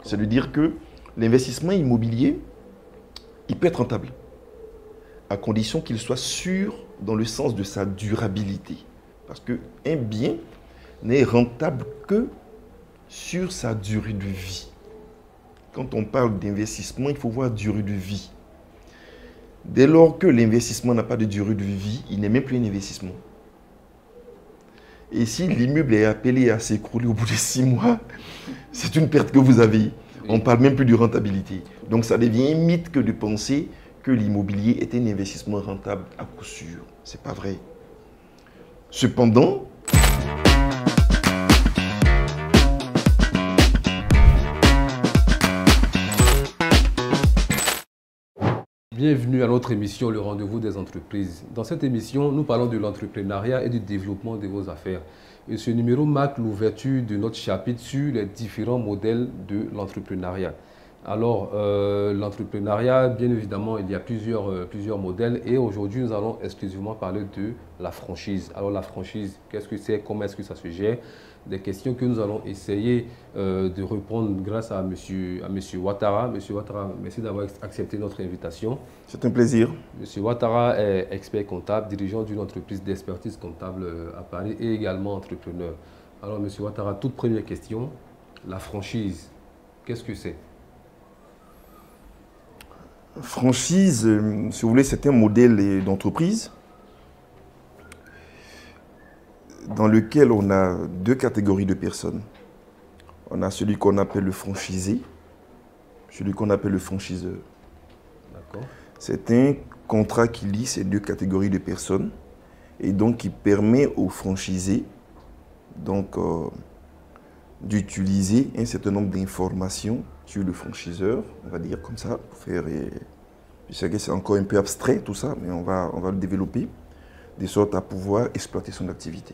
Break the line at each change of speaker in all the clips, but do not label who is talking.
C'est de dire que l'investissement immobilier, il peut être rentable, à condition qu'il soit sûr dans le sens de sa durabilité. Parce qu'un bien n'est rentable que sur sa durée de vie. Quand on parle d'investissement, il faut voir durée de vie. Dès lors que l'investissement n'a pas de durée de vie, il n'est même plus un investissement. Et si l'immeuble est appelé à s'écrouler au bout de 6 mois, c'est une perte que vous avez. On ne parle même plus de rentabilité. Donc ça devient un mythe que de penser que l'immobilier est un investissement rentable à coup sûr. Ce n'est pas vrai. Cependant,
bienvenue à notre émission Le Rendez-vous des entreprises. Dans cette émission, nous parlons de l'entrepreneuriat et du développement de vos affaires. Et ce numéro marque l'ouverture de notre chapitre sur les différents modèles de l'entrepreneuriat. Alors, l'entrepreneuriat, bien évidemment, il y a plusieurs modèles et aujourd'hui, nous allons exclusivement parler de la franchise. Alors, la franchise, qu'est-ce que c'est? Comment est-ce que ça se gère? Des questions que nous allons essayer de répondre grâce à monsieur Ouattara. Monsieur Ouattara, merci d'avoir accepté notre invitation.
c'est un plaisir.
Monsieur Ouattara est expert comptable, dirigeant d'une entreprise d'expertise comptable à Paris et également entrepreneur. Alors, monsieur Ouattara, toute première question, la franchise, qu'est-ce que c'est?
Franchise, si vous voulez, c'est un modèle d'entreprise dans lequel on a deux catégories de personnes. On a celui qu'on appelle le franchisé, celui qu'on appelle le franchiseur.
D'accord.
C'est un contrat qui lie ces deux catégories de personnes et donc qui permet aux franchisés d'utiliser un certain nombre d'informations sur le franchiseur, on va dire comme ça, pour faire... Je sais que c'est encore un peu abstrait tout ça, mais on va le développer, de sorte à pouvoir exploiter son activité.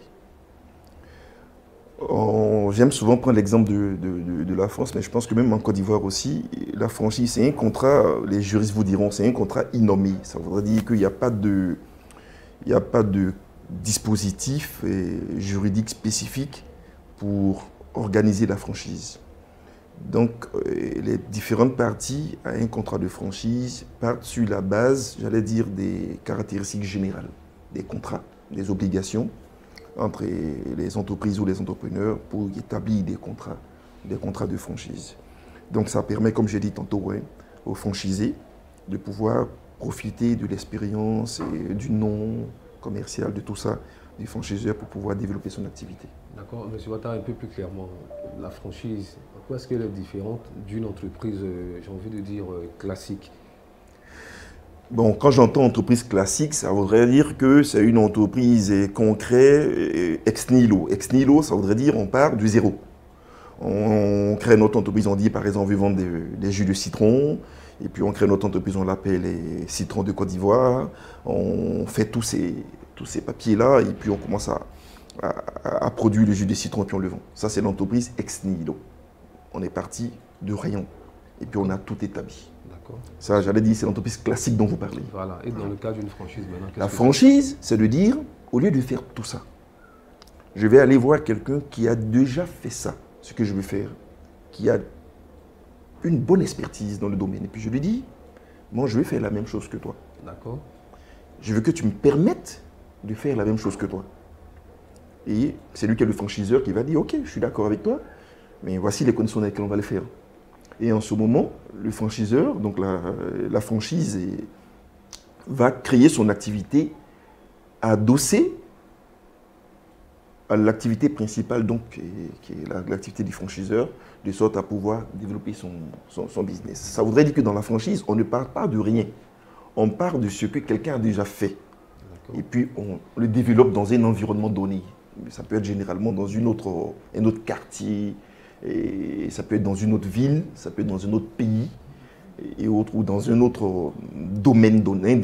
J'aime souvent prendre l'exemple de la France, mais je pense que même en Côte d'Ivoire aussi, la franchise, c'est un contrat, les juristes vous diront, c'est un contrat innommé. Ça voudrait dire qu'il n'y a pas de dispositif juridique spécifique pour organiser la franchise. Donc, les différentes parties à un contrat de franchise partent sur la base, j'allais dire, des caractéristiques générales, des contrats, des obligations entre les entreprises ou les entrepreneurs pour établir des contrats de franchise. Donc, ça permet, comme j'ai dit tantôt, aux franchisés de pouvoir profiter de l'expérience et du nom commercial, de tout ça, du franchiseur pour pouvoir développer son activité.
D'accord. Monsieur Ouattara, un peu plus clairement, la franchise, en quoi est-ce qu'elle est différente d'une entreprise, j'ai envie de dire, classique?
Bon, quand j'entends entreprise classique, ça voudrait dire que c'est une entreprise qu'on crée ex nihilo. Ex nihilo, ça voudrait dire on part du zéro. On crée notre entreprise, on dit par exemple, on veut vendre des jus de citron, et puis on crée notre entreprise, on l'appelle les citrons de Côte d'Ivoire, on fait tous ces papiers-là, et puis on commence à produire le jus de citron, et puis on le vend. Ça, c'est l'entreprise ex nihilo. On est parti de rien, et puis on a tout établi. Ça, j'allais dire, c'est l'entreprise classique dont vous parlez.
Voilà. Et dans le cas d'une franchise maintenant,
la franchise, c'est de dire, au lieu de faire tout ça, je vais aller voir quelqu'un qui a déjà fait ça, ce que je veux faire, qui a une bonne expertise dans le domaine. Et puis je lui dis, moi, je vais faire la même chose que toi.
D'accord.
Je veux que tu me permettes de faire la même chose que toi. Et c'est lui qui est le franchiseur qui va dire, ok, je suis d'accord avec toi, mais voici les conditions dans lesquelles on va le faire. Et en ce moment, le franchiseur, donc la franchise, va créer son activité adossée à l'activité principale, donc, qui est l'activité du franchiseur, de sorte à pouvoir développer son business. Ça voudrait dire que dans la franchise, on ne parle pas de rien. On parle de ce que quelqu'un a déjà fait. Et puis, on le développe dans un environnement donné. Ça peut être généralement dans un autre quartier, et ça peut être dans une autre ville, ça peut être dans un autre pays, et autre, ou dans un autre domaine donné,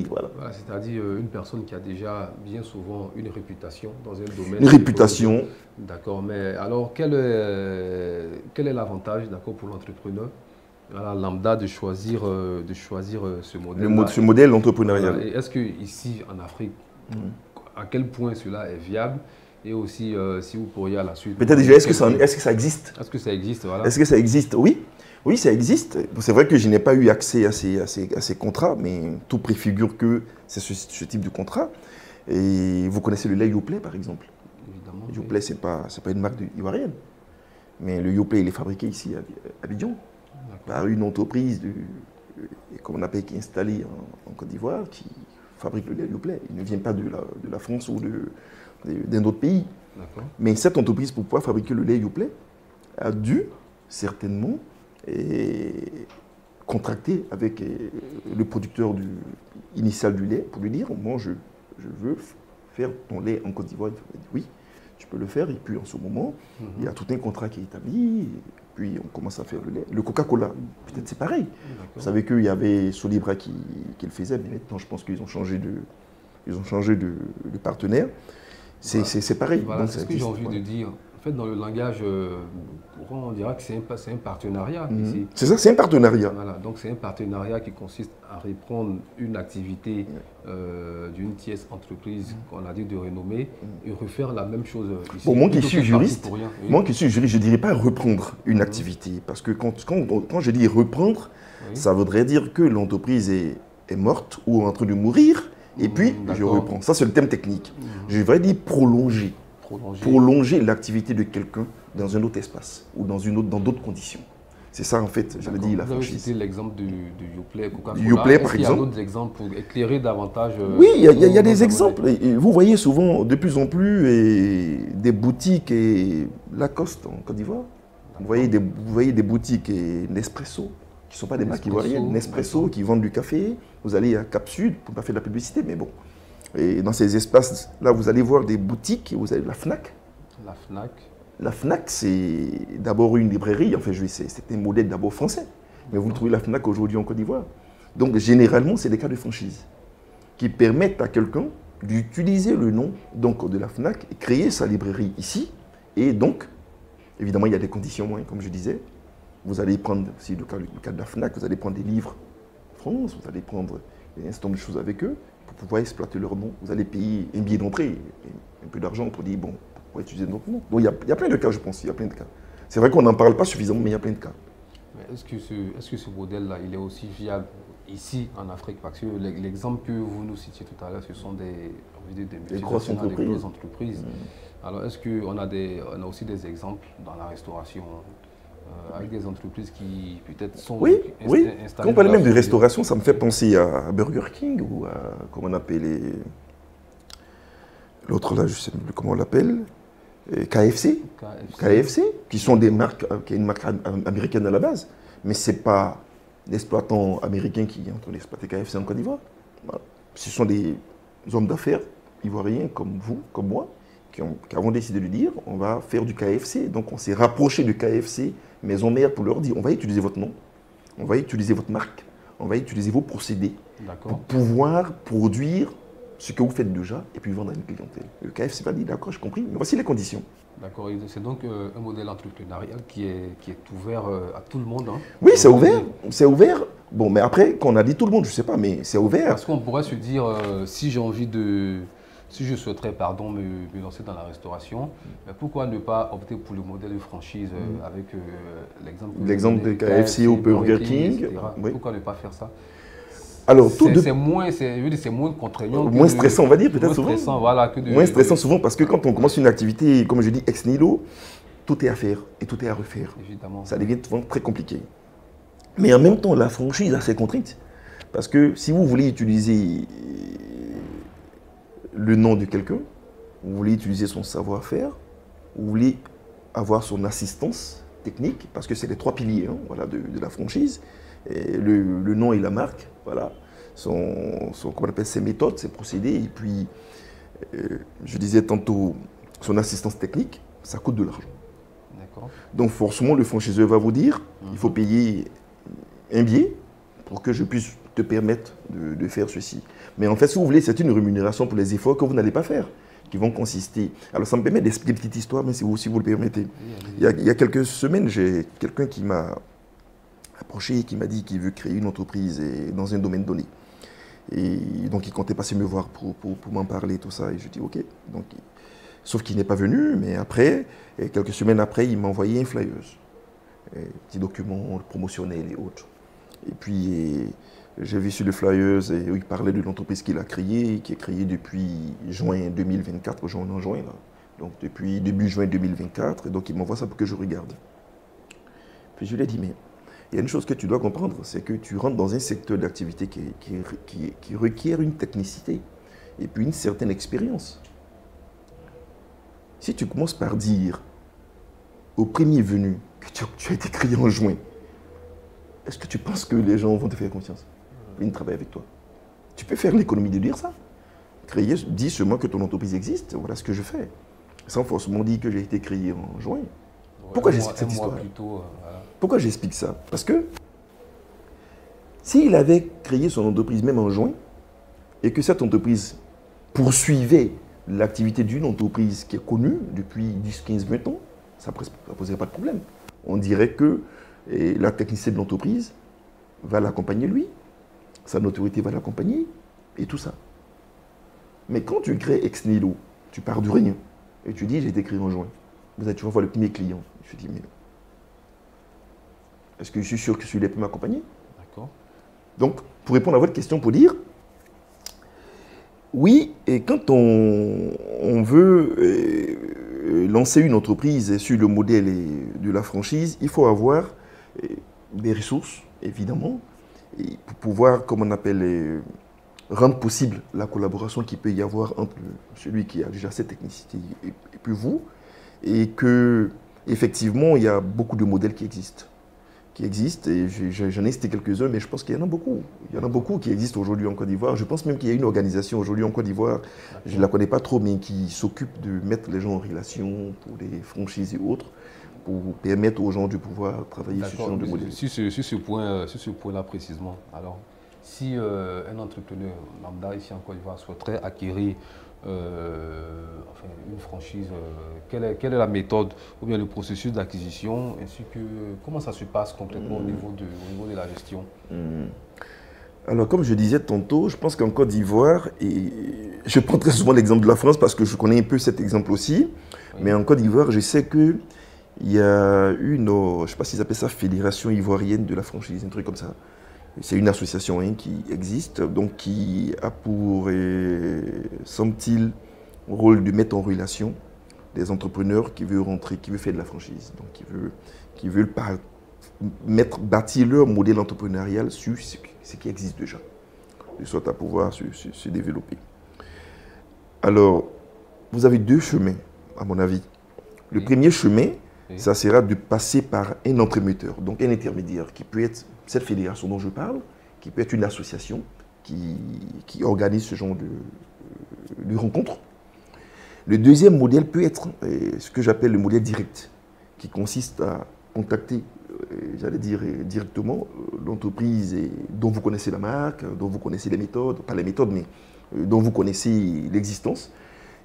Voilà.
Voilà, c'est-à-dire une personne qui a déjà bien souvent une réputation dans un domaine.
Une réputation.
D'accord, mais alors quel est l'avantage, d'accord, pour l'entrepreneur lambda de choisir ce modèle?
Ce modèle entrepreneurial.
Est-ce qu'ici en Afrique, à quel point cela est viable? Et aussi, si vous pourriez à la suite...
Peut-être déjà, est-ce que ça existe?
Est-ce que ça existe, voilà.
Est-ce que ça existe? Oui. Oui, ça existe. C'est vrai que je n'ai pas eu accès à ces contrats, mais tout préfigure que c'est ce type de contrat. Et vous connaissez le lait Yoplait, par exemple.
Évidemment.
Yoplait, oui. C'est pas une marque ivoirienne. Mais le Yoplait, il est fabriqué ici à Abidjan, par une entreprise, comme on appelle, qui est installée en Côte d'Ivoire, qui fabrique le lait Yoplait. Il ne vient pas de la France ou d'un autre pays. Mais cette entreprise, pour pouvoir fabriquer le lait Yoplait, a dû certainement contracter avec le producteur initial du lait pour lui dire, moi je veux faire ton lait en Côte d'Ivoire. Il dit oui, tu peux le faire. Et puis en ce moment, il y a tout un contrat qui est établi. Et puis on commence à faire le lait. Le Coca-Cola, peut-être c'est pareil. Vous savez qu'il y avait Solibra qui le faisait, mais maintenant je pense qu'ils ont changé de partenaire. C'est pareil.
Voilà, c'est ce que j'ai envie de dire. En fait, dans le langage courant, on dira que c'est un partenariat ici.
C'est ça, c'est un partenariat.
Voilà, donc c'est un partenariat qui consiste à reprendre une activité d'une tierce entreprise qu'on a dit de renommée et refaire la même chose ici.
Bon, moi qui suis juriste, je ne dirais pas reprendre une activité. Parce que quand je dis reprendre, ça voudrait dire que l'entreprise est morte ou en train de mourir. Et puis, je reprends. Ça, c'est le thème technique. Je vais dire prolonger. Prolonger l'activité de quelqu'un dans un autre espace ou dans d'autres conditions. C'est ça, en fait, je le dis, la franchise.
Vous avez cité l'exemple du Yoplait, Coca-Cola.
Yoplait, par exemple.
Il y a d'autres exemples pour éclairer davantage.
Oui, il y a des exemples. Et vous voyez souvent, de plus en plus, des boutiques Lacoste en Côte d'Ivoire. Vous voyez des boutiques Nespresso, qui ne sont pas des marques ivoiriennes. Nespresso, qui vendent du café. Vous allez à Cap Sud, pour ne pas faire de la publicité, mais bon. Et dans ces espaces-là, vous allez voir des boutiques, vous avez la FNAC.
La FNAC.
La FNAC, c'est d'abord une librairie, enfin, c'est un modèle d'abord français. Mais vous trouvez la FNAC aujourd'hui en Côte d'Ivoire. Donc, généralement, c'est des cas de franchise qui permettent à quelqu'un d'utiliser le nom de la FNAC et créer sa librairie ici. Et donc, évidemment, il y a des conditions, comme je disais. Vous allez prendre, si le cas de la FNAC, vous allez prendre des livres en France, vous allez prendre un certain nombre de choses avec eux. Pour pouvoir exploiter leur nom, vous allez payer un billet d'entrée, un peu d'argent pour dire, bon, pour utiliser notre nom. Donc il y a plein de cas, je pense, il y a plein de cas. C'est vrai qu'on n'en parle pas suffisamment, mais il y a plein de cas.
Est-ce que ce modèle-là, il est aussi viable ici, en Afrique? Parce que l'exemple que vous nous citiez tout à l'heure, ce sont des
grosses
entreprises. Alors, est-ce qu'on a aussi des exemples dans la restauration avec des entreprises qui peut-être sont
installées. Quand on parle même de restauration, ça me fait penser à Burger King ou à, comment on appelle l'autre là, je ne sais plus comment on l'appelle, KFC, qui sont des marques, qui est une marque américaine à la base, mais ce n'est pas l'exploitant américain qui est en train d'exploiter KFC en Côte d'Ivoire. Voilà. Ce sont des hommes d'affaires ivoiriens comme vous, comme moi, qui avons décidé de dire on va faire du KFC. Donc on s'est rapproché du KFC maison mère pour leur dire on va utiliser votre nom, on va utiliser votre marque, on va utiliser vos procédés pour pouvoir produire ce que vous faites déjà et puis vendre à une clientèle. Le KFC va dire d'accord, j'ai compris, mais voici les conditions.
D'accord, c'est donc un modèle entrepreneurial qui est ouvert à tout le monde.
Oui, c'est ouvert, c'est ouvert. Bon, mais après, quand on a dit tout le monde, je ne sais pas, mais c'est ouvert.
Parce qu'on pourrait se dire, si j'ai envie de... Si je souhaiterais me lancer dans la restauration, pourquoi ne pas opter pour le modèle de franchise avec
l'exemple de KFC ou Burger King,
oui. Pourquoi ne pas faire ça?
Alors,
c'est moins contraignant.
Moins stressant, on va dire, peut-être souvent.
Moins
stressant souvent, parce que quand on commence une activité, comme je dis, ex nihilo, tout est à faire et tout est à refaire.
Évidemment.
Ça devient souvent très compliqué. Mais en même temps, la franchise a ses contraintes. Parce que si vous voulez utiliser le nom de quelqu'un, vous voulez utiliser son savoir-faire, vous voulez avoir son assistance technique, parce que c'est les trois piliers de la franchise, et le nom et la marque, voilà, comment on appelle, ses méthodes, ses procédés, et puis, je disais tantôt, son assistance technique, ça coûte de l'argent. Donc forcément, le franchiseur va vous dire, il faut payer un billet pour que je puisse te permettre de faire ceci. Mais en fait, si vous voulez, c'est une rémunération pour les efforts que vous n'allez pas faire, qui vont consister... Alors, ça me permet d'expliquer une petite histoire, mais si vous le permettez. Il y a quelques semaines, j'ai quelqu'un qui m'a approché et qui m'a dit qu'il veut créer une entreprise dans un domaine donné. Et donc, il comptait passer me voir pour m'en parler, tout ça. Et je dis, OK. Donc, Sauf qu'il n'est pas venu, mais après, et quelques semaines après, il m'a envoyé un flyers. Un petit document promotionnel et autres. Et puis, j'ai vu sur le flyers, et il parlait de l'entreprise qu'il a créée, qui est créée depuis juin 2024, aujourd'hui en juin, là. Donc depuis début juin 2024, et donc il m'envoie ça pour que je regarde. Puis je lui ai dit, mais il y a une chose que tu dois comprendre, c'est que tu rentres dans un secteur d'activité qui requiert une technicité et puis une certaine expérience. Si tu commences par dire au premier venu que tu as été créé en juin, est-ce que tu penses que les gens vont te faire confiance? Ils travaillent avec toi. Tu peux faire l'économie de dire ça. Créer, dis seulement que ton entreprise existe, voilà ce que je fais. Sans forcément dire que j'ai été créé en juin. Ouais, pourquoi j'explique cette histoire? Voilà. Pourquoi j'explique ça? Parce que s'il avait créé son entreprise même en juin, et que cette entreprise poursuivait l'activité d'une entreprise qui est connue depuis 10, 15, 20 ans, ça ne poserait pas de problème. On dirait que la technicité de l'entreprise va l'accompagner lui, sa notoriété va l'accompagner, et tout ça. Mais quand tu crées ex nihilo, tu pars du rien, et tu dis j'ai été créé en juin. Tu vas voir le premier client. Je dis mais est-ce que je suis sûr que celui-là peut m'accompagner? D'accord. Donc, pour répondre à votre question, pour dire, oui, et quand on veut lancer une entreprise sur le modèle de la franchise, il faut avoir des ressources, évidemment, et pour pouvoir, comme on appelle, rendre possible la collaboration qu'il peut y avoir entre celui qui a déjà cette technicité et puis vous, et que effectivement il y a beaucoup de modèles qui existent. Et j'en ai cité quelques-uns, mais je pense qu'il y en a beaucoup. Il y en a beaucoup qui existent aujourd'hui en Côte d'Ivoire. Je pense même qu'il y a une organisation aujourd'hui en Côte d'Ivoire, je ne la connais pas trop, mais qui s'occupe de mettre les gens en relation pour les franchises et autres, pour permettre aux gens de pouvoir travailler sur ce genre de modèle.
Sur ce point-là précisément, alors, si un entrepreneur lambda ici en Côte d'Ivoire souhaiterait acquérir une franchise, quelle est la méthode ou bien le processus d'acquisition, ainsi que comment ça se passe concrètement au niveau de la gestion?
Alors, comme je disais tantôt, je pense qu'en Côte d'Ivoire, et je prends très souvent l'exemple de la France parce que je connais un peu cet exemple aussi, oui. Mais en Côte d'Ivoire, je sais qu'il y a une, je ne sais pas s'ils appellent ça, Fédération ivoirienne de la franchise, un truc comme ça. C'est une association qui existe, donc qui a pour, semble-t-il, rôle de mettre en relation des entrepreneurs qui veulent rentrer, qui veulent faire de la franchise, donc qui veulent bâtir leur modèle entrepreneurial sur ce qui existe déjà, de sorte à pouvoir se développer. Alors, vous avez deux chemins, à mon avis. Le premier chemin, ça sera de passer par un entremetteur, donc un intermédiaire qui peut être cette fédération dont je parle, qui peut être une association qui organise ce genre de rencontres. Le deuxième modèle peut être ce que j'appelle le modèle direct, qui consiste à contacter, j'allais dire directement, l'entreprise dont vous connaissez la marque, dont vous connaissez les méthodes, pas les méthodes, mais dont vous connaissez l'existence,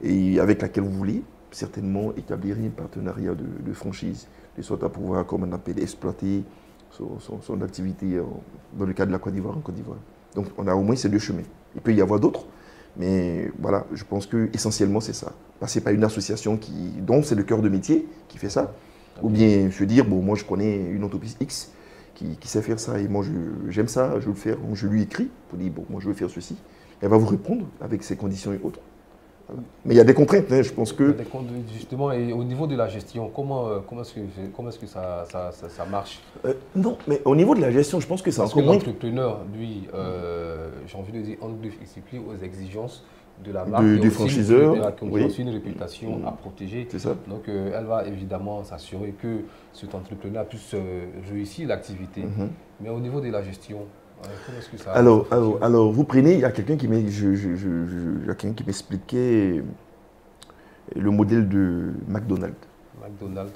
et avec laquelle vous voulez certainement établir un partenariat de franchise, de sorte à pouvoir, comme on appelle, exploiter son activité dans le cadre de la Côte d'Ivoire en Côte d'Ivoire. Donc on a au moins ces deux chemins. Il peut y avoir d'autres, mais voilà, je pense que essentiellement c'est ça. Passer par une association dont c'est le cœur de métier qui fait ça, ou bien se dire, bon, moi je connais une entreprise X qui sait faire ça et moi j'aime ça, je veux le faire, donc je lui écris pour dire, bon, moi je veux faire ceci. Elle va vous répondre avec ses conditions et autres. Voilà. Mais il y a des contraintes, je pense que...
Justement, et au niveau de la gestion, comment est-ce que ça marche?
Non, mais au niveau de la gestion, je pense que c'est
encore moins... Parce que l'entrepreneur, lui, j'ai envie de dire, on doit s'expliquer aux exigences de la marque,
du franchiseur,
qui a aussi une réputation à protéger.
C'est ça.
Donc, elle va évidemment s'assurer que cet entrepreneur puisse réussir l'activité. Mais au niveau de la gestion, comment est-ce que ça...
Alors, vous prenez, il y a quelqu'un qui m'expliquait le modèle de McDonald's.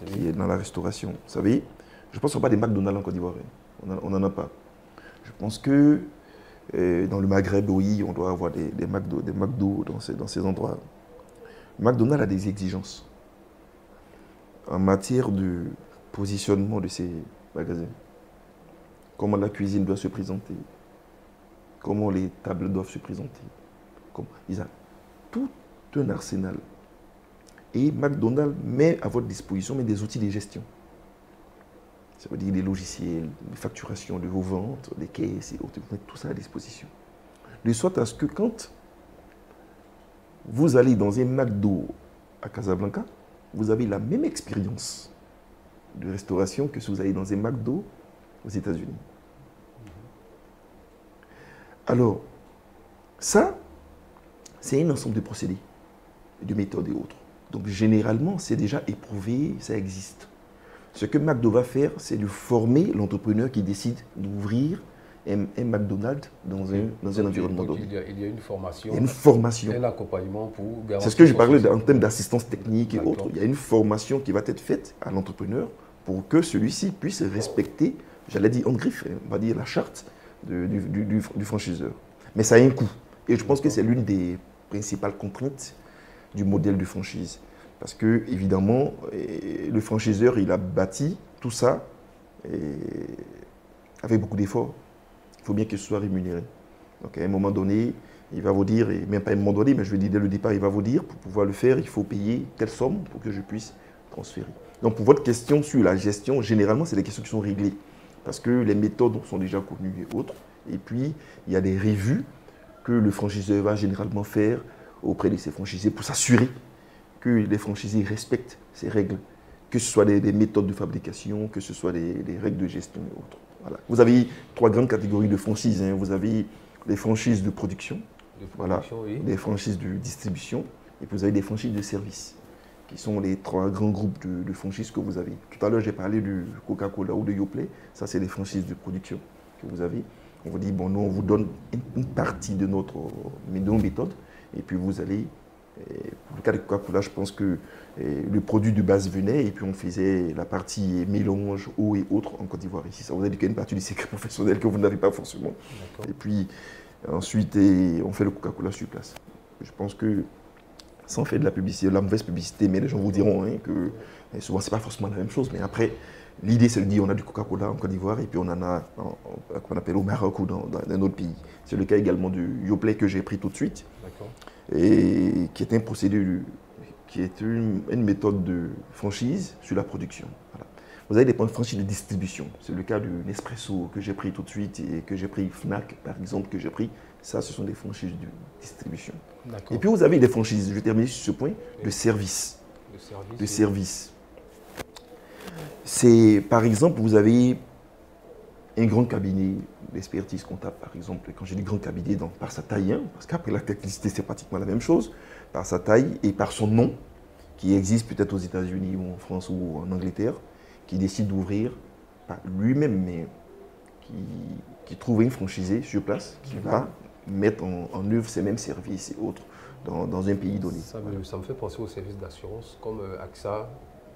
Qui est dans la restauration. Vous savez, je pense qu'on n'a pas des McDonald's en Côte d'Ivoire. On n'en a pas. Je pense que dans le Maghreb, oui, on doit avoir des McDo dans ces endroits. McDonald's a des exigences en matière de positionnement de ces magasins. Comment la cuisine doit se présenter, comment les tables doivent se présenter. Ils ont tout un arsenal. Et McDonald's met à votre disposition des outils de gestion. Ça veut dire des logiciels, des facturations de vos ventes, des caisses et autres. Vous mettez tout ça à disposition. De sorte à ce que quand vous allez dans un McDo à Casablanca, vous avez la même expérience de restauration que si vous allez dans un McDo aux États-Unis. Alors, ça, c'est un ensemble de procédés, de méthodes et autres. Donc, généralement, c'est déjà éprouvé, ça existe. Ce que McDo va faire, c'est de former l'entrepreneur qui décide d'ouvrir un McDonald's dans un environnement donné.
Il y a une formation.
Il y a une formation.
Un accompagnement pour garantir.
C'est ce que je parlais en termes d'assistance technique et autres. Il y a une formation qui va être faite à l'entrepreneur pour que celui-ci puisse respecter, j'allais dire en griffe, on va dire la charte du franchiseur. Mais ça a un coût. Et je pense que c'est l'une des principales contraintes du modèle de franchise. Parce que, évidemment, le franchiseur, il a bâti tout ça avec beaucoup d'efforts. Il faut bien que ce soit rémunéré. Donc, à un moment donné, il va vous dire, et même pas à un moment donné, mais je veux dire dès le départ, il va vous dire, pour pouvoir le faire, il faut payer telle somme pour que je puisse transférer. Donc, pour votre question sur la gestion, généralement, c'est des questions qui sont réglées. Parce que les méthodes sont déjà connues et autres. Et puis, il y a des revues que le franchiseur va généralement faire auprès de ses franchisés pour s'assurer que les franchisés respectent ces règles, que ce soit des méthodes de fabrication, que ce soit des règles de gestion et autres. Voilà. Vous avez 3 grandes catégories de franchises. Vous avez les franchises de production,
oui.
des franchises de distribution, et puis vous avez des franchises de service, qui sont les 3 grands groupes de franchises que vous avez. Tout à l'heure, j'ai parlé du Coca-Cola ou de Yoplait. Ça, c'est les franchises de production que vous avez. On vous dit, bon, nous, on vous donne une partie de nos méthodes, et puis vous allez... Pour le cas de Coca-Cola, je pense que le produit de base venait et puis on faisait la partie mélange, eau et autres en Côte d'Ivoire. Ici, ça vous indique une partie du secret professionnel que vous n'avez pas forcément. Et puis ensuite, on fait le Coca-Cola sur place. Je pense que sans faire de la publicité, la mauvaise publicité, mais les gens vous diront que souvent, ce n'est pas forcément la même chose. Mais après, l'idée, c'est de dire on a du Coca-Cola en Côte d'Ivoire et puis on en a qu'on appelle au Maroc ou dans un autre pays. C'est le cas également du Yoplait que j'ai pris tout de suite. Et qui est un procédé, qui est une méthode de franchise sur la production. Voilà. Vous avez des points de franchise de distribution. C'est le cas du Nespresso que j'ai pris tout de suite et que j'ai pris Fnac, par exemple, que j'ai pris. Ça, ce sont des franchises de distribution. Et puis vous avez des franchises, je vais terminer sur ce point, de service. De service. C'est, par exemple, vous avez un grand cabinet d'expertise comptable, par exemple. Quand je dis grand cabinet, par sa taille, parce qu'après la technicité, c'est pratiquement la même chose, par sa taille et par son nom, qui existe peut-être aux États-Unis ou en France ou en Angleterre, qui décide d'ouvrir, pas lui-même, mais qui trouve une franchisée sur place, qui va mettre en œuvre ces mêmes services et autres dans un pays donné.
Ça me fait penser aux services d'assurance comme AXA,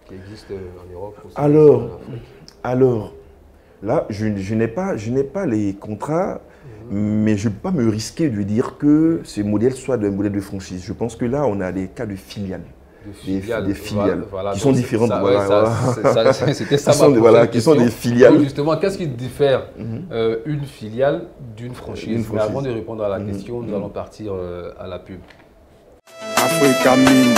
qui existe en Europe.
Alors, là, je n'ai pas les contrats, mais je ne peux pas me risquer de dire que ce modèle soit un modèle de franchise. Je pense que là, on a des cas de filiales. Des filiales qui sont différentes.
C'était ça
qui sont des filiales.
Donc justement, qu'est-ce qui diffère une filiale d'une franchise? Mais avant de répondre à la question, nous allons partir à la pub.
Africa Mine.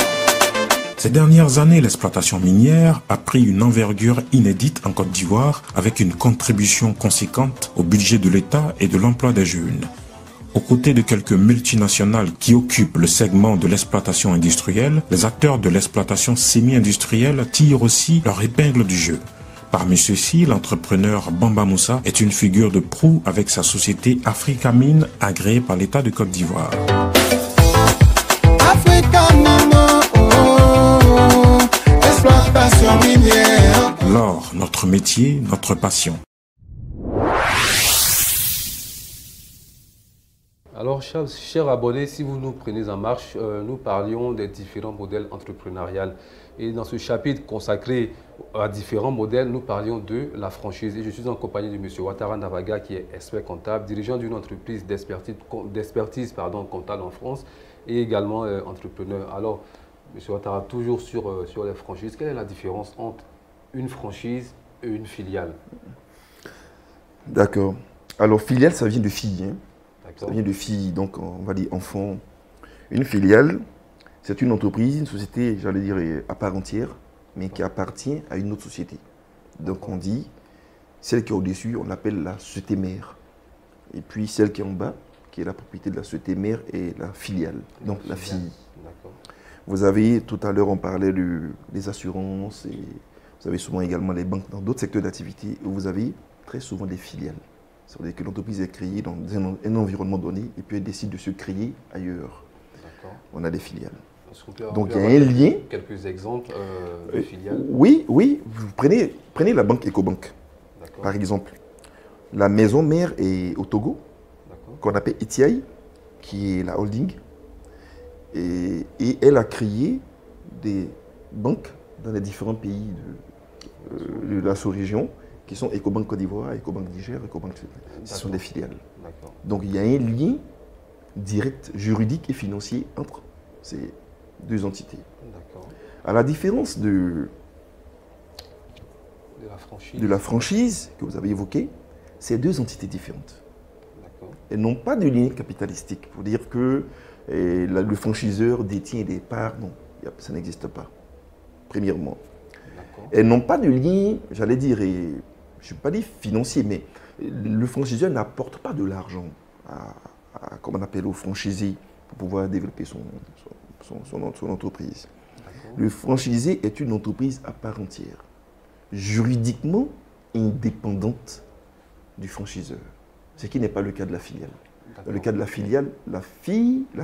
Ces dernières années, l'exploitation minière a pris une envergure inédite en Côte d'Ivoire avec une contribution conséquente au budget de l'État et de l'emploi des jeunes. Aux côtés de quelques multinationales qui occupent le segment de l'exploitation industrielle, les acteurs de l'exploitation semi-industrielle tirent aussi leur épingle du jeu. Parmi ceux-ci, l'entrepreneur Bamba Moussa est une figure de proue avec sa société Africa Mine agréée par l'État de Côte d'Ivoire. L'or, notre métier, notre passion.
Alors, chers abonnés, si vous nous prenez en marche, nous parlions des différents modèles entrepreneuriaux. Et dans ce chapitre consacré à différents modèles, nous parlions de la franchise. Et je suis en compagnie de M. Ouattara Navaga, qui est expert comptable, dirigeant d'une entreprise d'expertise comptable en France et également entrepreneur. Alors, M. Ouattara, toujours sur les franchises, quelle est la différence entre une franchise et une filiale?
D'accord. Alors, filiale, ça vient de fille. Ça vient de fille, donc on va dire enfant. Une filiale, C'est une entreprise, une société, j'allais dire, à part entière, mais qui appartient à une autre société. Donc on dit, celle qui est au-dessus, on l'appelle la société mère. Et puis celle qui est en bas, qui est la propriété de la société mère, est la filiale, donc la fille. Vous avez, tout à l'heure, on parlait des assurances, et vous avez souvent également les banques dans d'autres secteurs d'activité, où vous avez très souvent des filiales. Ça veut dire que l'entreprise est créée dans un environnement donné, et puis elle décide de se créer ailleurs. On a des filiales. Donc il y a un lien.
Quelques exemples de filiales.
Oui, oui. Vous prenez la banque Ecobank, par exemple. La maison mère est au Togo, qu'on appelle Etiaï, qui est la holding. Et elle a créé des banques dans les différents pays de la sous-région, qui sont Ecobank Côte d'Ivoire, Ecobank Niger, Ecobank. Ce sont des filiales. Donc il y a un lien direct, juridique et financier entre ces deux entités. À la différence de la franchise que vous avez évoquée, c'est deux entités différentes. Elles n'ont pas de lien capitalistique pour dire que le franchiseur détient des parts. Non, ça n'existe pas, premièrement. Elles n'ont pas de lien, j'allais dire, je ne vais pas dire financier, mais le franchiseur n'apporte pas de l'argent comme on appelle, au franchisé pour pouvoir développer son entreprise. Le franchisé est une entreprise à part entière, juridiquement indépendante du franchiseur, ce qui n'est pas le cas de la filiale. Dans le cas de la filiale, la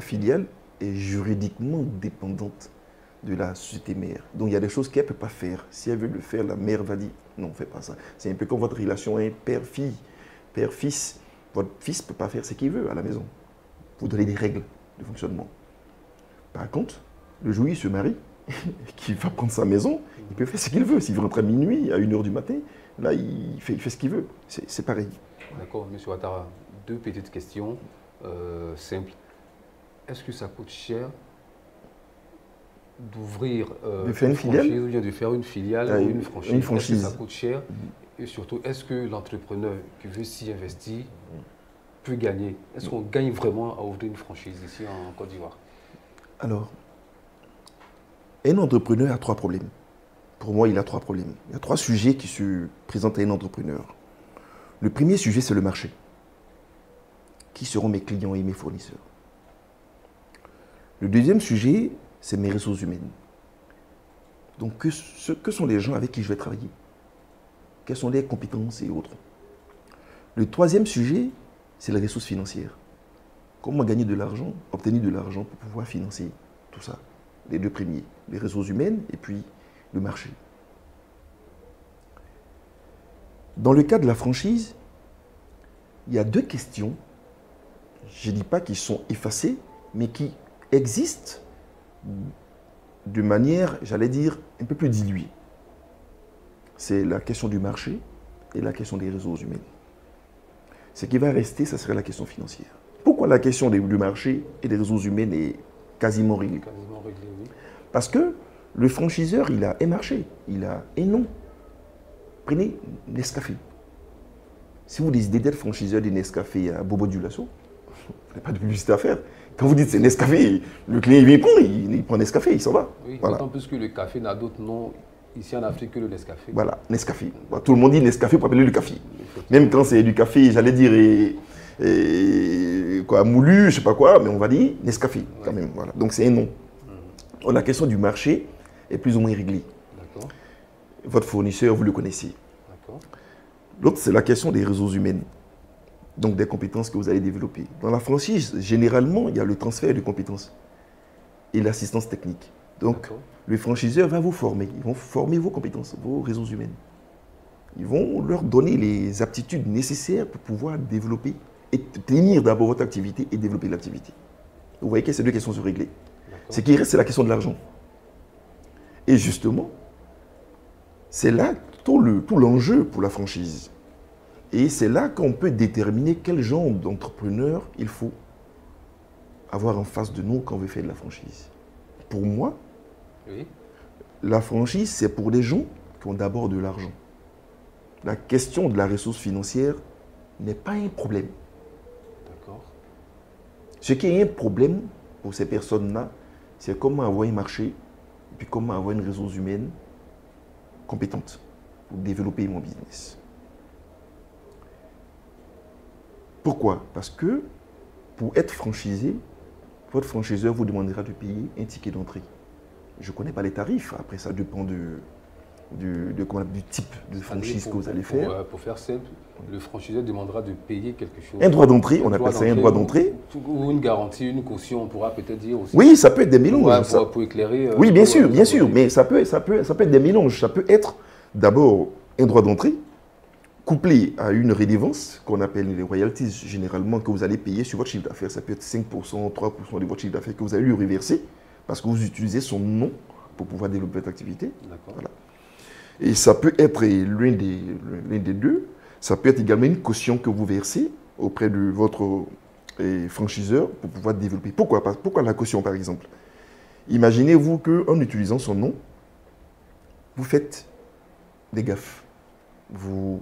filiale est juridiquement dépendante de la société mère. Donc il y a des choses qu'elle ne peut pas faire. Si elle veut le faire, la mère va dire non, ne fais pas ça. C'est un peu comme votre relation père-fille, père-fils. Votre fils ne peut pas faire ce qu'il veut à la maison. Vous donnez des règles de fonctionnement. Par contre, le jour où il se marie, qui va prendre sa maison, il peut faire ce qu'il veut. S'il veut rentrer à minuit, à 1h du matin, là, il fait ce qu'il veut. C'est pareil.
D'accord, M. Ouattara. Deux petites questions simples. Est-ce que ça coûte cher d'ouvrir
de faire une filiale
ou bien de faire une filiale ou une franchise? Est-ce que ça coûte cher? Et surtout, est-ce que l'entrepreneur qui veut s'y investir peut gagner? Est-ce qu'on gagne vraiment à ouvrir une franchise ici en Côte d'Ivoire?
Alors, un entrepreneur a trois problèmes. Pour moi, il a trois problèmes. Il y a trois sujets qui se présentent à un entrepreneur. Le premier sujet, c'est le marché. Qui seront mes clients et mes fournisseurs? Le deuxième sujet, c'est mes ressources humaines. Donc, que sont les gens avec qui je vais travailler? Quelles sont les compétences et autres? Le troisième sujet, c'est les ressources financières. Comment gagner de l'argent, obtenir de l'argent pour pouvoir financer tout ça? Les deux premiers, les ressources humaines et puis le marché. Dans le cas de la franchise, il y a deux questions, je ne dis pas qu'ils sont effacés, mais qui existent de manière, j'allais dire, un peu plus diluée. C'est la question du marché et la question des ressources humaines. Ce qui va rester, ça serait la question financière. Pourquoi la question du marché et des ressources humaines est quasiment réglée?
Oui.
Parce que le franchiseur, il a un marché, il a un nom. Prenez Nescafé. Si vous décidez d'être franchiseur de Nescafé à Bobo Dioulasso, vous n'avez pas de publicité à faire. Quand vous dites c'est Nescafé, le client il vient prendre, il prend Nescafé, il s'en va.
Oui,
voilà.
D'autant plus que le café n'a d'autre nom ici en Afrique que le Nescafé.
Voilà, Nescafé. Voilà, tout le monde dit Nescafé pour appeler le café. Même quand c'est du café, j'allais dire, moulu, je ne sais pas quoi, mais on va dire Nescafé quand même. Voilà. Donc c'est un nom. La question du marché est plus ou moins réglée. Votre fournisseur, vous le connaissez. L'autre, c'est la question des ressources humaines. Donc des compétences que vous allez développer. Dans la franchise, généralement, il y a le transfert de compétences et l'assistance technique. Donc, le franchiseur va vous former. Ils vont former vos compétences, vos ressources humaines. Ils vont leur donner les aptitudes nécessaires pour pouvoir développer et tenir d'abord votre activité et développer l'activité. Vous voyez que ces deux questions sont réglées. Ce qui reste, c'est la question de l'argent. Et justement, c'est là tout l'enjeu pour la franchise. Et c'est là qu'on peut déterminer quel genre d'entrepreneur il faut avoir en face de nous quand on veut faire de la franchise. Pour moi, la franchise, c'est pour des gens qui ont d'abord de l'argent. La question de la ressource financière n'est pas un problème. Ce qui est un problème pour ces personnes-là, c'est comment avoir un marché et puis comment avoir une ressource humaine compétente pour développer mon business. Pourquoi? Parce que pour être franchisé, votre franchiseur vous demandera de payer un ticket d'entrée. Je ne connais pas les tarifs, après ça dépend du type de franchise que vous allez faire.
Pour faire simple, le franchiseur demandera de payer quelque chose.
Un droit d'entrée, on appelle ça un droit d'entrée.
Ou une garantie, une caution, on pourra peut-être dire aussi.
Oui, ça peut être des mélanges.
Pour éclairer.
Oui, bien sûr, mais ça peut être des mélanges. Ça peut être d'abord un droit d'entrée, couplé à une redevance qu'on appelle les royalties, généralement, que vous allez payer sur votre chiffre d'affaires. Ça peut être 5%, 3% de votre chiffre d'affaires que vous allez lui reverser parce que vous utilisez son nom pour pouvoir développer votre activité. Voilà. Et ça peut être l'un des deux. Ça peut être également une caution que vous versez auprès de votre franchiseur pour pouvoir développer. Pourquoi la caution, par exemple? Imaginez-vous qu'en utilisant son nom, vous faites des gaffes. Vous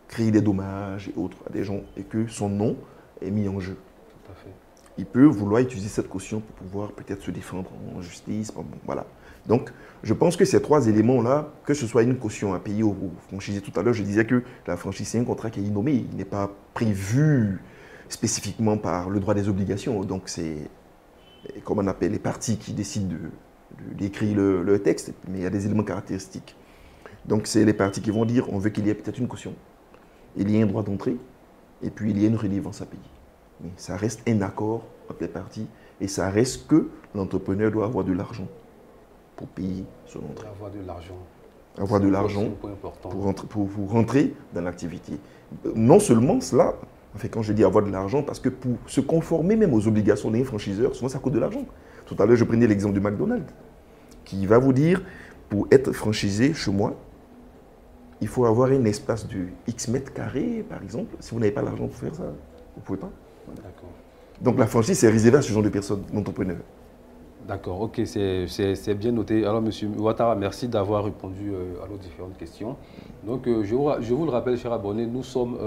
créer des dommages et autres à des gens et que son nom est mis en jeu.
Tout à fait.
Il peut vouloir utiliser cette caution pour pouvoir peut-être se défendre en justice. Bon, voilà. Donc, je pense que ces trois éléments-là, que ce soit une caution à payer au franchisé, tout à l'heure, je disais que la franchise, c'est un contrat qui est innommé. Il n'est pas prévu spécifiquement par le droit des obligations. Donc, c'est, comme on appelle, les parties qui décident d'écrire le texte, mais il y a des éléments caractéristiques. Donc, c'est les parties qui vont dire on veut qu'il y ait peut-être une caution, il y ait un droit d'entrée, et puis il y ait une redevance à payer. Mais ça reste un accord entre les parties, et ça reste que l'entrepreneur doit avoir de l'argent pour payer son entrée.
Avoir de l'argent.
Avoir de l'argent pour rentrer dans l'activité. Non seulement cela, en fait, quand je dis avoir de l'argent, parce que pour se conformer même aux obligations d'un franchiseur, souvent ça coûte de l'argent. Tout à l'heure, je prenais l'exemple de McDonald's, qui va vous dire, pour être franchisé chez moi, il faut avoir un espace de X mètres carrés, par exemple. Si vous n'avez pas l'argent pour faire ça, vous ne pouvez pas.
D'accord.
Donc la franchise, c'est réservé à ce genre de personnes, d'entrepreneurs.
D'accord, ok, c'est bien noté. Alors, M. Ouattara, merci d'avoir répondu à nos différentes questions. Donc, je vous le rappelle, chers abonnés, nous sommes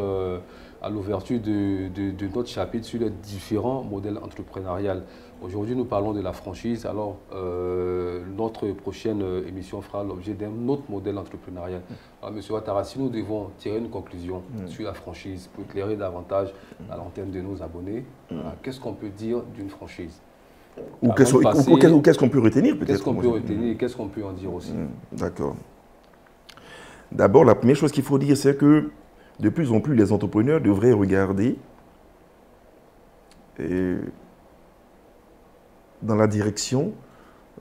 à l'ouverture de notre chapitre sur les différents modèles entrepreneuriaux. Aujourd'hui, nous parlons de la franchise. Alors, notre prochaine émission fera l'objet d'un autre modèle entrepreneurial. Alors, M. Ouattara, si nous devons tirer une conclusion sur la franchise pour éclairer davantage à l'antenne de nos abonnés, qu'est-ce qu'on peut dire d'une franchise?
Ou qu'est-ce qu'on peut retenir peut-être?
Qu'est-ce qu'on peut retenir et qu'est-ce qu'on peut en dire aussi?
D'accord. D'abord, la première chose qu'il faut dire, c'est que de plus en plus, les entrepreneurs devraient regarder dans la direction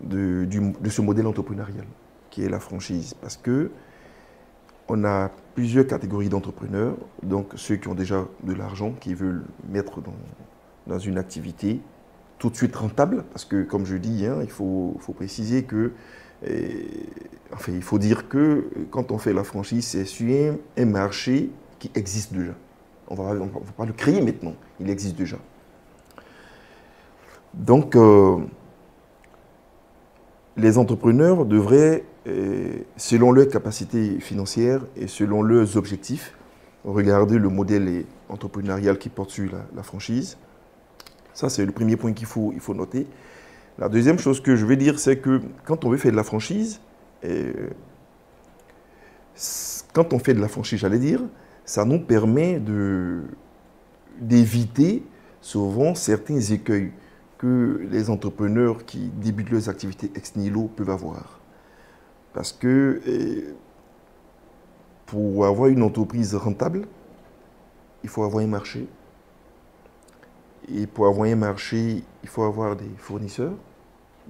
de ce modèle entrepreneurial, qui est la franchise. Parce que on a plusieurs catégories d'entrepreneurs, donc ceux qui ont déjà de l'argent, qui veulent mettre dans une activité tout de suite rentable, parce que, comme je dis, il faut préciser que, enfin, il faut dire que quand on fait la franchise, c'est sur un marché qui existe déjà. On va pas le créer maintenant, il existe déjà. Donc, les entrepreneurs devraient, selon leurs capacités financières et selon leurs objectifs, regarder le modèle entrepreneurial qui porte sur la franchise. Ça, c'est le premier point qu'il faut noter. La deuxième chose que je veux dire, c'est que quand on veut faire de la franchise, j'allais dire, ça nous permet d'éviter souvent certains écueils que les entrepreneurs qui débutent leurs activités ex nihilo peuvent avoir. Parce que pour avoir une entreprise rentable, il faut avoir un marché. Et pour avoir un marché, il faut avoir des fournisseurs,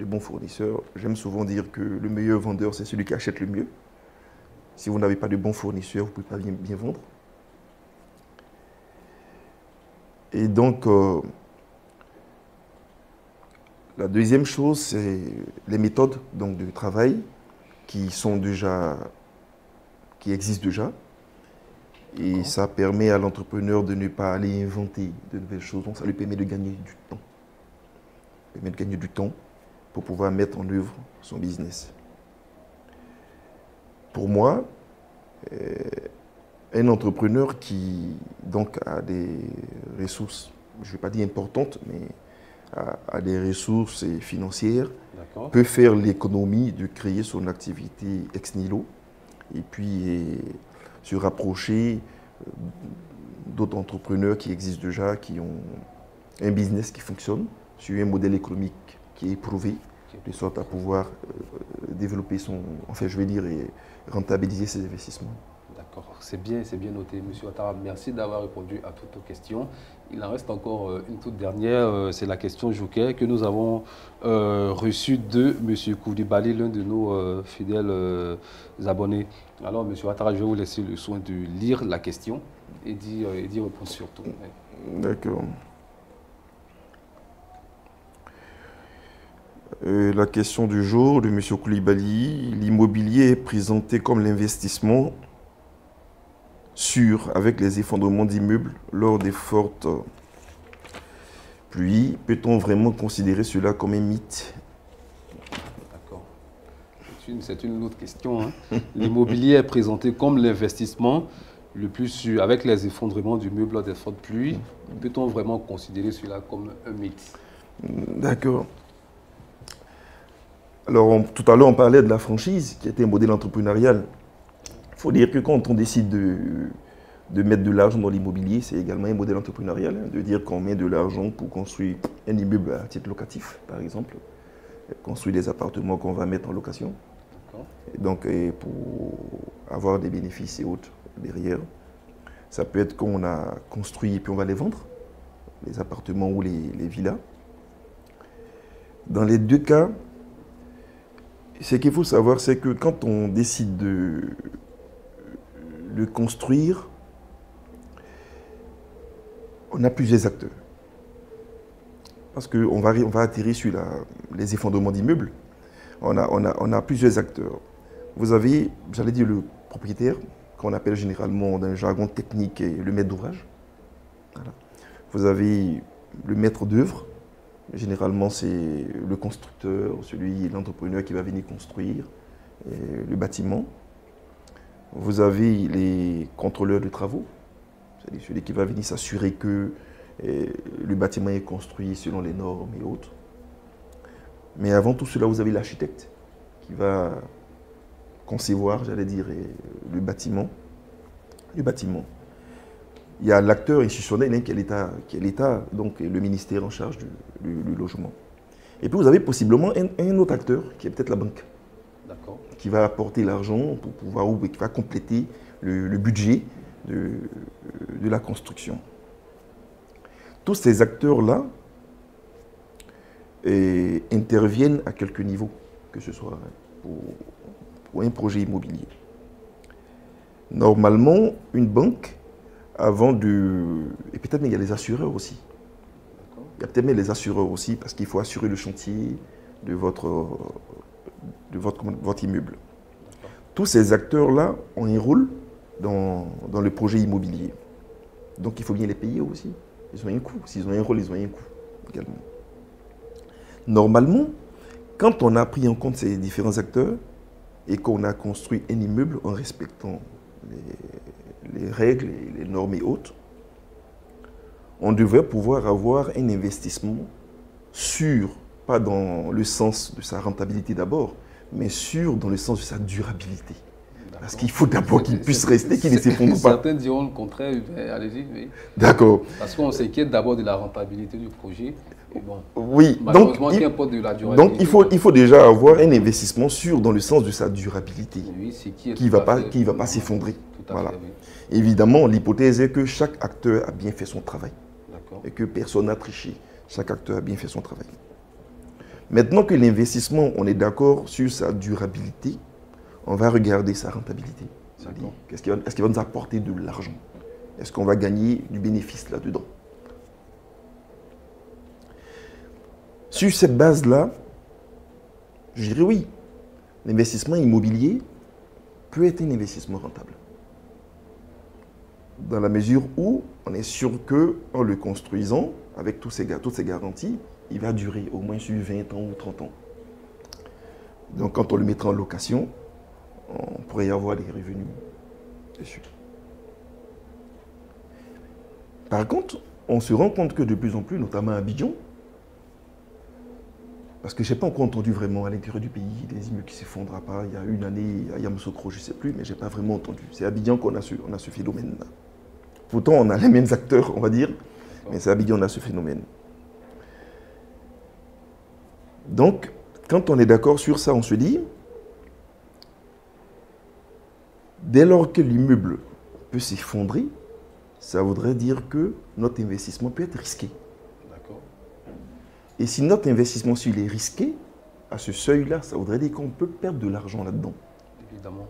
de bons fournisseurs. J'aime souvent dire que le meilleur vendeur, c'est celui qui achète le mieux. Si vous n'avez pas de bons fournisseurs, vous ne pouvez pas bien vendre. Et donc, la deuxième chose, c'est les méthodes donc, de travail qui existent déjà. Et ça permet à l'entrepreneur de ne pas aller inventer de nouvelles choses. Donc ça lui permet de gagner du temps. Ça permet de gagner du temps pour pouvoir mettre en œuvre son business. Pour moi, un entrepreneur qui donc a des ressources, je ne vais pas dire importantes, mais a des ressources financières,
D'accord.
peut faire l'économie de créer son activité ex nihilo et puis se rapprocher d'autres entrepreneurs qui existent déjà, qui ont un business qui fonctionne sur un modèle économique qui est éprouvé, de sorte à pouvoir développer son, enfin je vais dire, et rentabiliser ses investissements.
D'accord, c'est bien noté. Monsieur Ouattara, merci d'avoir répondu à toutes nos questions. Il en reste encore une toute dernière, c'est la question joker que nous avons reçue de Monsieur Koulibaly, l'un de nos fidèles abonnés. Alors, Monsieur Ouattara, je vais vous laisser le soin de lire la question et d'y répondre surtout.
D'accord. La question du jour de M. Koulibaly, l'immobilier est présenté comme l'investissement sûr avec les effondrements d'immeubles lors des fortes pluies. Peut-on vraiment considérer cela comme un mythe?
D'accord. C'est une autre question. Hein. L'immobilier est présenté comme l'investissement le plus sûr avec les effondrements d'immeubles lors des fortes pluies. Peut-on vraiment considérer cela comme un mythe?
D'accord. Alors, tout à l'heure, on parlait de la franchise, qui était un modèle entrepreneurial. Il faut dire que quand on décide de mettre de l'argent dans l'immobilier, c'est également un modèle entrepreneurial, hein, de dire qu'on met de l'argent pour construire un immeuble à titre locatif, par exemple, construire des appartements qu'on va mettre en location, et donc pour avoir des bénéfices et autres derrière. Ça peut être qu'on a construit et puis on va les vendre, les appartements ou les villas. Dans les deux cas, ce qu'il faut savoir, c'est que quand on décide de construire, on a plusieurs acteurs. Parce qu'on va atterrir sur les effondrements d'immeubles. On a plusieurs acteurs. Vous avez, j'allais dire, le propriétaire, qu'on appelle généralement dans le jargon technique le maître d'ouvrage. Voilà. Vous avez le maître d'œuvre. Généralement, c'est le constructeur, l'entrepreneur qui va venir construire le bâtiment. Vous avez les contrôleurs de travaux, c'est-à-dire celui qui va venir s'assurer que le bâtiment est construit selon les normes et autres. Mais avant tout cela, vous avez l'architecte qui va concevoir, j'allais dire, le bâtiment. Il y a l'acteur institutionnel qui est l'État, donc le ministère en charge du logement. Et puis vous avez possiblement un autre acteur qui est peut-être la banque, qui va apporter l'argent pour pouvoir, ou qui va compléter le budget de la construction. Tous ces acteurs-là interviennent à quelques niveaux, que ce soit pour un projet immobilier. Normalement, une banque, avant de... Et peut-être même il y a les assureurs aussi. Il y a peut-être même les assureurs aussi, parce qu'il faut assurer le chantier de votre immeuble. Tous ces acteurs-là ont un rôle dans le projet immobilier. Donc il faut bien les payer aussi. Ils ont un coût. S'ils ont un rôle, ils ont un coût également. Normalement, quand on a pris en compte ces différents acteurs et qu'on a construit un immeuble en respectant les règles, les normes et autres, on devrait pouvoir avoir un investissement sûr, pas dans le sens de sa rentabilité d'abord, mais sûr dans le sens de sa durabilité. Parce qu'il faut d'abord qu'il puisse rester, qu'il ne s'effondre pas.
Certains diront le contraire, allez-y. Oui.
D'accord.
Parce qu'on s'inquiète d'abord de la rentabilité du projet. Et bon,
oui, donc il faut déjà avoir un investissement sûr dans le sens de sa durabilité,
oui,
qui ne va pas s'effondrer. Voilà. Évidemment, l'hypothèse est que chaque acteur a bien fait son travail et que personne n'a triché. Chaque acteur a bien fait son travail. Maintenant que l'investissement, on est d'accord sur sa durabilité, on va regarder sa rentabilité. Est-ce qu'il va nous apporter de l'argent? Est-ce qu'on va gagner du bénéfice là-dedans? Sur cette base-là, je dirais oui. L'investissement immobilier peut être un investissement rentable. Dans la mesure où on est sûr qu'en le construisant, avec toutes ces garanties, il va durer au moins sur 20 ans ou 30 ans. Donc quand on le mettra en location, on pourrait y avoir des revenus dessus. Par contre, on se rend compte que de plus en plus, notamment à Abidjan, Parce que je n'ai pas encore entendu vraiment à l'intérieur du pays des immeubles qui s'effondrent à part. Il y a une année à Yamoussoukro, je ne sais plus, mais je n'ai pas vraiment entendu. C'est à Abidjan qu'on a ce phénomène-là. Pourtant, on a les mêmes acteurs, on va dire, mais c'est à Abidjan qu'on a ce phénomène. Donc, quand on est d'accord sur ça, on se dit, dès lors que l'immeuble peut s'effondrer, ça voudrait dire que notre investissement peut être risqué. Et si notre investissement, s'il est risqué, à ce seuil-là, ça voudrait dire qu'on peut perdre de l'argent là-dedans.
Évidemment.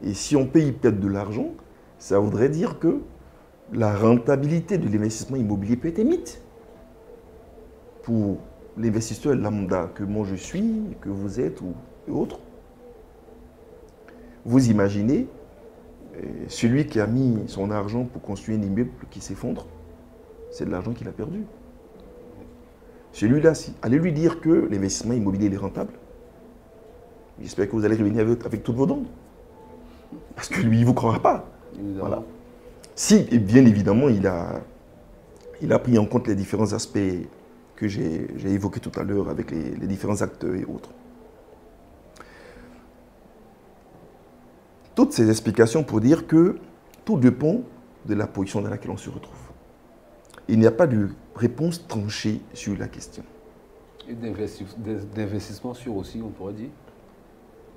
Et si on peut y perdre de l'argent, ça voudrait dire que la rentabilité de l'investissement immobilier peut être émise. Pour l'investisseur lambda que moi je suis, que vous êtes ou autres, vous imaginez celui qui a mis son argent pour construire un immeuble qui s'effondre, c'est de l'argent qu'il a perdu. Celui-là, allez lui dire que l'investissement immobilier est rentable. J'espère que vous allez revenir avec toutes vos dents. Parce que lui, il ne vous croira pas. Voilà. Si, bien évidemment, il a pris en compte les différents aspects que j'ai évoqués tout à l'heure avec les différents acteurs et autres. Toutes ces explications pour dire que tout dépend de la position dans laquelle on se retrouve. Il n'y a pas de réponse tranchée sur la question.
Et d'investissement sûr aussi, on pourrait dire.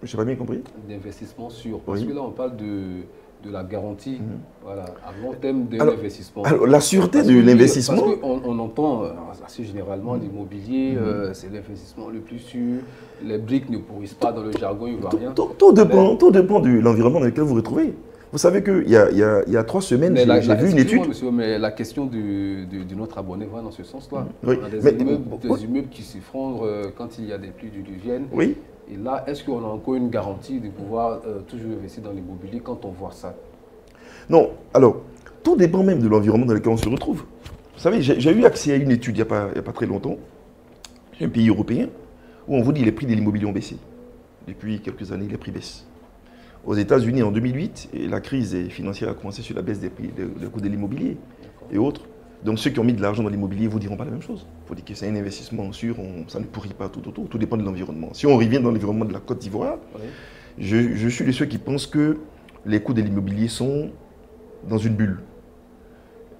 Je n'ai pas bien compris.
D'investissement sûr. Parce
Oui.
que là, on parle de la garantie voilà, à long terme de
Alors,
l'investissement.
Alors, la sûreté de l'investissement...
Parce qu'on entend assez généralement l'immobilier, c'est l'investissement le plus sûr. Les briques ne pourrissent pas dans le jargon ivoirien.
Tout dépend de l'environnement dans lequel vous vous retrouvez. Vous savez qu'il y a 3 semaines, j'ai vu une étude...
Monsieur, mais la question de notre abonné va dans ce sens-là.
Oui.
On a des immeubles qui s'effondrent quand il y a des pluies diluviennes.
Oui.
Et là, est-ce qu'on a encore une garantie de pouvoir toujours investir dans l'immobilier quand on voit ça?
Non. Alors, tout dépend même de l'environnement dans lequel on se retrouve. Vous savez, j'ai eu accès à une étude il n'y a pas très longtemps, un pays européen, où on vous dit que les prix de l'immobilier ont baissé. Depuis quelques années, les prix baissent. Aux États-Unis, en 2008, la crise financière a commencé sur la baisse des prix, des coûts de l'immobilier et autres. Donc ceux qui ont mis de l'argent dans l'immobilier ne vous diront pas la même chose. Il faut dire que c'est un investissement sûr, ça ne pourrit pas tout autour. Tout dépend de l'environnement. Si on revient dans l'environnement de la Côte d'Ivoire, je suis de ceux qui pensent que les coûts de l'immobilier sont dans une bulle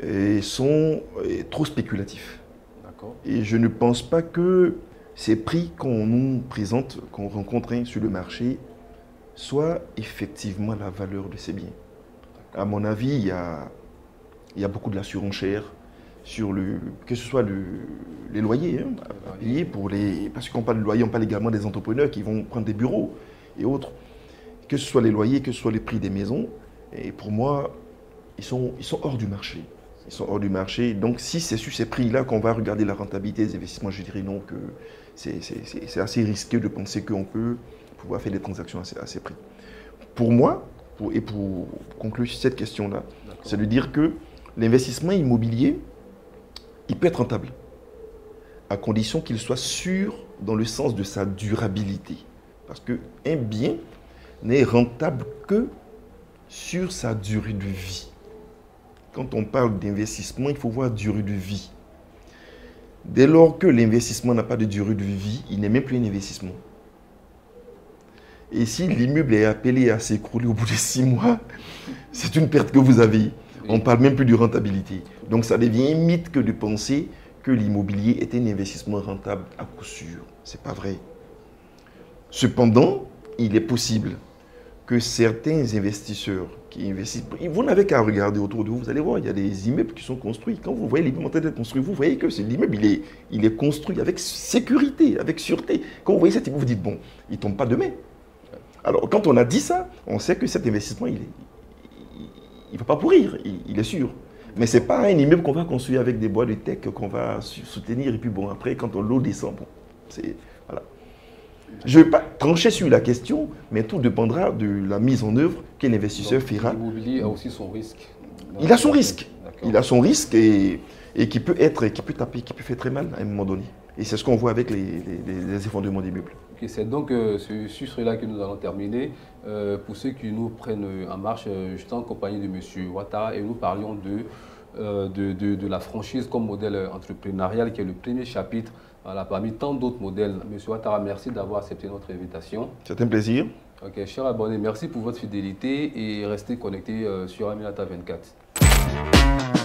et sont trop spéculatifs. Et je ne pense pas que ces prix qu'on nous présente, qu'on rencontre sur le marché, soient effectivement la valeur de ces biens. À mon avis, il y a beaucoup de la surenchère sur que ce soit les loyers à payer parce qu'on parle de loyer, on parle également des entrepreneurs qui vont prendre des bureaux et autres. Que ce soit les loyers, que ce soit les prix des maisons, et pour moi, ils sont hors du marché. Ils sont hors du marché. Donc si c'est sur ces prix-là qu'on va regarder la rentabilité des investissements, je dirais non, que c'est assez risqué de penser qu'on peut pouvoir faire des transactions à ces prix. Pour moi, pour conclure sur cette question-là, c'est de dire que l'investissement immobilier, il peut être rentable, à condition qu'il soit sûr dans le sens de sa durabilité. Parce qu'un bien n'est rentable que sur sa durée de vie. Quand on parle d'investissement, il faut voir durée de vie. Dès lors que l'investissement n'a pas de durée de vie, il n'est même plus un investissement. Et si l'immeuble est appelé à s'écrouler au bout de 6 mois, c'est une perte que vous avez. On ne parle même plus de rentabilité. Donc ça devient un mythe que de penser que l'immobilier est un investissement rentable à coup sûr. Ce n'est pas vrai. Cependant, il est possible que certains investisseurs qui investissent, vous n'avez qu'à regarder autour de vous, vous allez voir, il y a des immeubles qui sont construits. Quand vous voyez l'immeuble en train d'être construit, vous voyez que l'immeuble, il est construit avec sécurité, avec sûreté. Quand vous voyez cet immeuble, vous dites, bon, il ne tombe pas demain. Alors, quand on a dit ça, on sait que cet investissement, il ne va pas pourrir, il est sûr. Mais ce n'est pas un immeuble qu'on va construire avec des bois de tech qu'on va soutenir. Et puis, bon, après, quand l'eau descend, bon, voilà. Je ne vais pas trancher sur la question, mais tout dépendra de la mise en œuvre que l'investisseur fera.
L'immobilier a aussi son risque.
Il a son risque. Il a son risque et qui peut taper, qui peut faire très mal à un moment donné. Et c'est ce qu'on voit avec les effondrements d'immeubles.
Okay, c'est donc sur cela que nous allons terminer. Pour ceux qui nous prennent en marche, j'étais en compagnie de M. Ouattara et nous parlions de la franchise comme modèle entrepreneurial, qui est le premier chapitre parmi tant d'autres modèles. Monsieur Ouattara, merci d'avoir accepté notre invitation.
C'est un plaisir.
Ok, chers abonnés, merci pour votre fidélité et restez connectés sur Aminata 24.